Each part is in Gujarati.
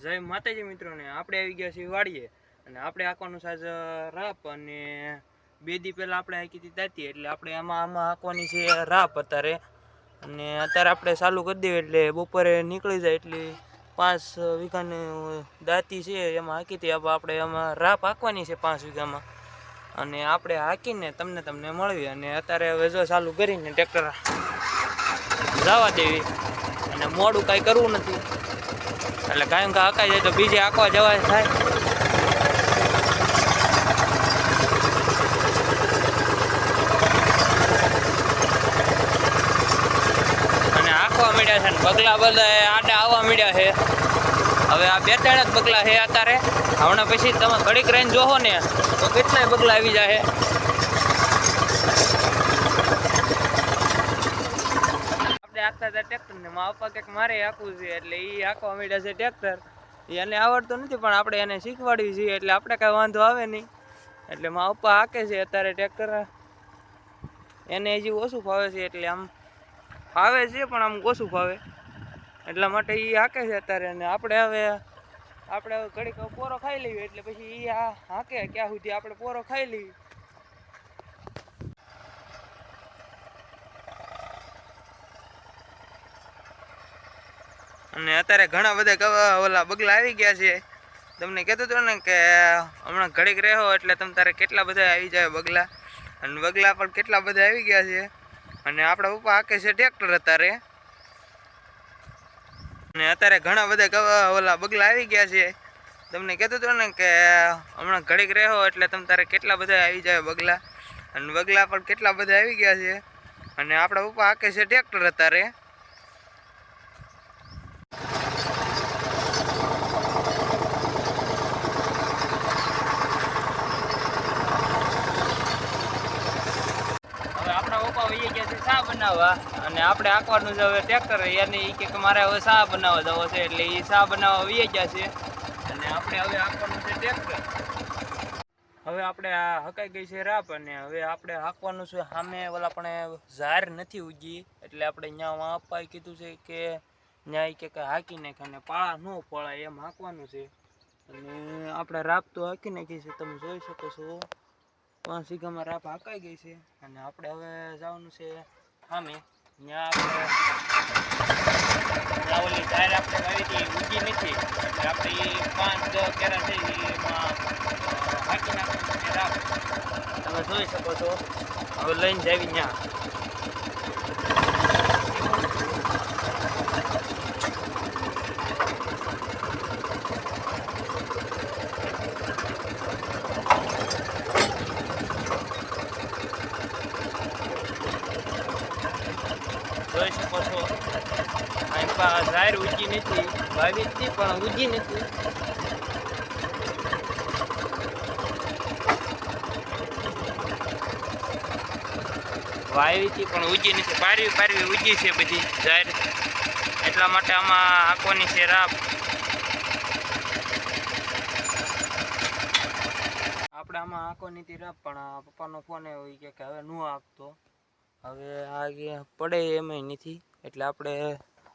જય માતાજી મિત્રોને આપણે આવી ગયા છીએ વાડીએ અને આપણે હાંકવાનું સાજ રાપ અને 2 દી પહેલાં આપણે હાંકી હતી દાંતી એટલે આપણે આમાં હાંકવાની છે રાપ અત્યારે અને અત્યારે આપણે ચાલુ કરી દઈએ એટલે બપોરે નીકળી જાય એટલે 5 વીઘાની દાંતી છે એમાં હાંકી હતી આપણે એમાં રાપ હાંકવાની છે 5 વીઘામાં અને આપણે હાંકીને તમને મળવી અને અત્યારે હવે જો ચાલુ કરીને ટ્રેક્ટર જવા દેવી અને મોડું કાંઈ કરવું નથી એટલે કાયમ કા હકાઈ જાય તો બીજે આંકવા જવાય થાય અને આંકવા મળ્યા છે ને બગલા બધા આડા આવવા મળ્યા છે હવે આ 2-3 જ બગલા છે અત્યારે હમણાં પછી તમે ઘડીક રહીને જોવો ને તો કેટલાય બગલા આવી જાય આખતા હતા ટ્રેક્ટર ને મા પપ્પા કંઈક મારે આખવું છે એટલે એ આખવા માંડ્યા છે ટ્રેક્ટર એને આવડતું નથી પણ આપણે એને શીખવાડવી છીએ એટલે આપણે કાંઈ વાંધો આવે નહીં એટલે મા પપ્પા હાકે છે અત્યારે ટ્રેક્ટર એને હજી ઓછું ફાવે છે એટલે આમ ફાવે છે પણ આમ ઓછું ફાવે એટલા માટે એ હાકે છે અત્યારે અને આપણે હવે ઘડીક પોરો ખાઈ લઈએ એટલે પછી એ હાકે ક્યાં સુધી આપણે પોરો ખાઈ લઈએ અને અત્યારે ઘણા બધા ઓલા બગલા આવી ગયા છે તમને કહેતો હતો ને કે હમણાં ઘડીક રહ્યો એટલે તમે તારે કેટલા બધા આવી જાય બગલા અને બગલા પણ કેટલા બધા આવી ગયા છે અને આપણા પપ્પા હાકે છે ટ્રેક્ટર અત્યારે અને અત્યારે ઘણા બધા ઓલા બગલા આવી ગયા છે તમને કહેતો હતો ને કે હમણાં ઘડીક રહ્યો એટલે તમે તારે કેટલા બધા આવી જાય બગલા અને બગલા પણ કેટલા બધા આવી ગયા છે અને આપણા પપ્પા હાકે છે ટ્રેક્ટર અત્યારે શા બનાવવા અને આપણે આંકવાનું છે હવે ટ્રેક્ટર એને એ કે મારે હવે શા બનાવવા જવો છે એટલે એ શા બનાવવા વી ગયા છે અને આપણે હવે આંકવાનું છે ટ્રેક્ટર હવે આપણે આ હકાઈ ગઈ છે રાપ અને હવે આપણે હાંકવાનું છે સામે ઓલા પણ ઝાર નથી ઉગી એટલે આપણે ત્યાં આપવા કીધું છે કે ત્યાં કે હાંકી નાખે અને પાળા ન પડાય એમ હાંકવાનું છે અને આપણે રાપ તો હાંકી નાખી છે તમે જોઈ શકો છો 5 વીઘામાં રાપ હાંકાઈ ગઈ છે અને આપણે હવે જવાનું છે સામે ત્યાં ઓલી ઝાર આપણે વાવી હતી ઉગી નથી એટલે આપણે એ 5-10 કેરા છે એમાં હાંકી નાખવાનું છે રાપ તમે જોઈ શકો છો હવે લઈને જાવી ત્યાં જોઈ શકો છો ઝાર ઉગી નથી વાવી હતી પણ ઉગી નથી વાવી હતી પણ ઉગી નથી પારવી ઉગી છે બધી ઝાર એટલા માટે આમાં હાંકવાની છે રાપ આપણે આમાં હાંકવાની હતી રાપ પણ પપ્પાનો ફોન આવ્યો કે હવે ન હાંકતો હવે આગે પડે એમ નથી એટલે આપણે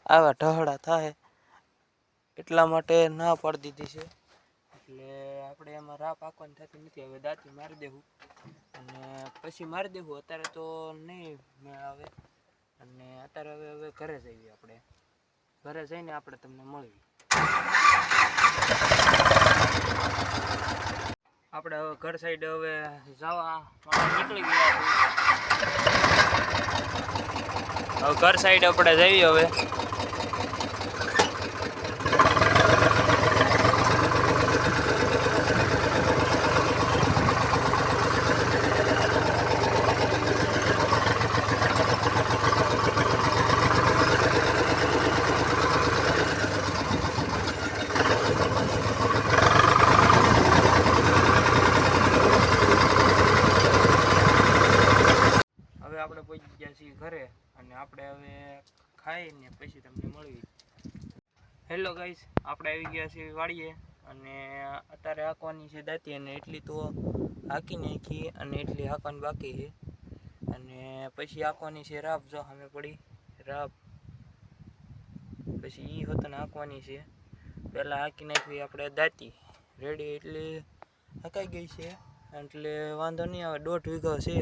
આવા ઢહડા થાય એટલા માટે ના પાડી દીધી છે એટલે આપણે એમાં રાપ હાંકવાની થતી નથી હવે દાંતી મારી દેવું અને પછી મારી દેવું અત્યારે તો નહીં મેળ આવે અને અત્યારે હવે ઘરે જઈએ આપણે ઘરે જઈને આપણે તમને મળવી આપણે હવે ઘર સાઈડ હવે જવા નીકળી ગયા હવે ઘર સાઈડ આપણે જઈએ હવે આપણે પહોંચી ગયા છીએ ઘરે અને આપણે હવે ખાઈને પછી તમને મળવી હેલો ગાઈસ આપણે આવી ગયા છીએ વાડીએ અને અત્યારે હાંકવાની છે દાંતી અને એટલી તો હાંકી નાખી અને એટલી હાંકવાની બાકી છે અને પછી હાંકવાની છે રાપ જો સામે પડી રાપ પછી એ હોતને હાંકવાની છે પહેલાં હાંકી નાખવી આપણે દાંતી રેડી એટલે હકાઈ ગઈ છે એટલે વાંધો નહીં આવે 1.5 વીઘો છે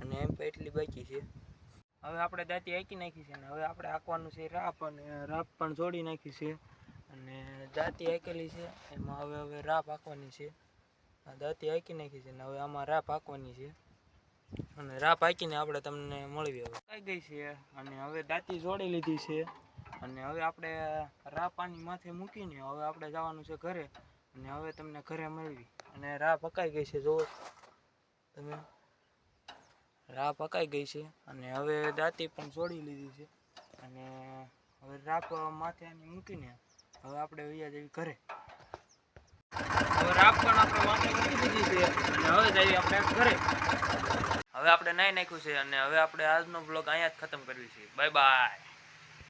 અને એમ પણ એટલી બાકી છે હવે આપણે દાંતી હાંકી નાખી છે અને હવે આપણે હાંકવાનું છે રાપ અને રાપ પણ જોડી નાખી છે અને દાંતી હાંકેલી છે એમાં હવે રાપ હાંકવાની છે દાંતી હાંકી નાખી છે ને હવે આમાં રાપ હાંકવાની છે અને રાપ હાંકીને આપણે તમને મળવી હવે હાંકાઈ ગઈ છે અને હવે દાંતી જોડી લીધી છે અને હવે આપણે રાપ આની માથે મૂકીને હવે આપણે જવાનું છે ઘરે અને હવે તમને ઘરે મળવી અને રાપ હકાઈ ગઈ છે જોવો તમે રાપ હકાઈ ગઈ છે અને હવે દાંતી પણ જોડી લીધી છે અને હવે રાપ માથે આની મૂકીને હવે આપણે વૈયા જઈએ ઘરે હવે રાપ પણ આપણે માથે મૂકી દીધી છે અને હવે જઈએ આપણે ઘરે હવે આપણે નાહી નાખ્યું છે અને હવે આપણે આજનો બ્લોગ અહીંયા જ ખતમ કરવી છે બાય બાય